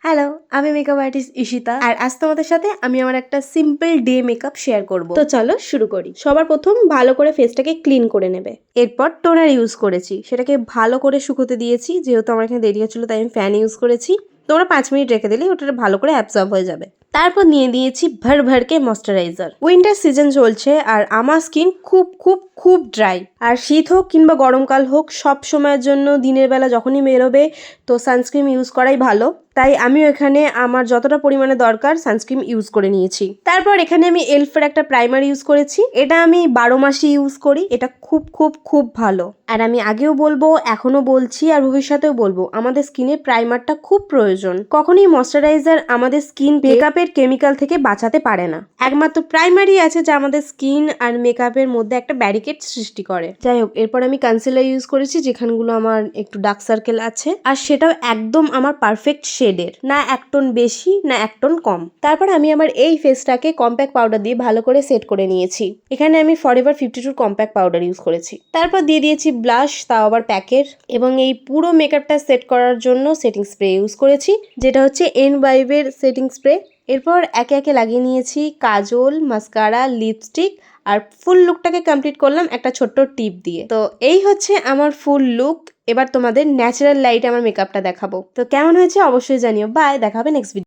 Hello, আমি makeup artist Ishita আর আজ তোমাদের সাথে আমি আমার একটা সিম্পল ডে মেকআপ শেয়ার করব। তো চলো শুরু করি। সবার প্রথম ভালো করে ফেসটাকে ক্লিন করে নেবে। এরপর টোনার ইউজ করেছি, সেটাকে ভালো করে শুকোতে দিয়েছি। যেহেতু আমার এখানে দেরি হচ্ছিল তাই আমি ফ্যান ইউজ করেছি। তোমরা 5 মিনিট রেখে দিলে ওটা ভালো করে অ্যাবজর্ব হয়ে যাবে। তারপর নিয়ে দিয়েছি ভরকে ময়শ্চারাইজার। উইন্টার সিজন চলছে আর আমার স্কিন খুব খুব খুব ড্রাই। আর শীত হোক কিংবা গরমকাল হোক, সব সময়ের জন্য দিনের বেলা যখনই বেরোবে তো সানস্ক্রিন ইউজ করাই ভালো। তাই আমিও এখানে আমার যতটা পরিমাণে দরকার সানস্ক্রিন ইউজ করে নিয়েছি। তারপর এখানে আমি এলফের একটা প্রাইমার ইউজ করেছি। এটা আমি 12 মাসই ইউজ করি। এটা খুব খুব খুব ভালো। আর আমি আগেও বলবো, এখনো বলছি আর ভবিষ্যতেও বলবো, আমাদের স্কিনে প্রাইমারটা খুব প্রয়োজন। কখনোই ময়শ্চারাইজার আমাদের স্কিন মেকআপের কেমিক্যাল থেকে বাঁচাতে পারে না। একমাত্র প্রাইমারই আছে যা আমাদের স্কিন আর মেকআপের মধ্যে একটা ব্যারিকেড সৃষ্টি করে। যাই হোক, এরপর আমি কনসিলার ইউজ করেছি যেখানগুলো আমার একটু ডার্ক সার্কেল আছে, আর সেটাও একদম আমার পারফেক্ট শেডের, না এক টোন বেশি না এক টোন কম। তারপর আমি আমার এই ফেসটাকে কম্প্যাক্ট পাউডার দিয়ে ভালো করে সেট করে নিয়েছি। এখানে আমি ফরএভার 52 কম্প্যাক্ট পাউডার ইউজ করেছি। তারপর দিয়ে দিয়েছি ব্লাশ, তাও আবার প্যাকের, এবং এই পুরো মেকআপটা সেট করার জন্য সেটিং স্প্রে ইউজ করেছি, যেটা হচ্ছে N5 এর সেটিং স্প্রে। এরপর একে একে লাগিয়ে নিয়েছি কাজল, মাস্কারা, লিপস্টিক, আর ফুল লুকটাকে কমপ্লিট করলাম একটা ছোট্ট টিপ দিয়ে। তো এই হচ্ছে আমার ফুল লুক। এবার তোমাদের ন্যাচারাল লাইটে আমার মেকআপটা দেখাবো। তো কেমন হয়েছে অবশ্যই জানিও। বাই, দেখা হবে নেক্সট ভিডিও।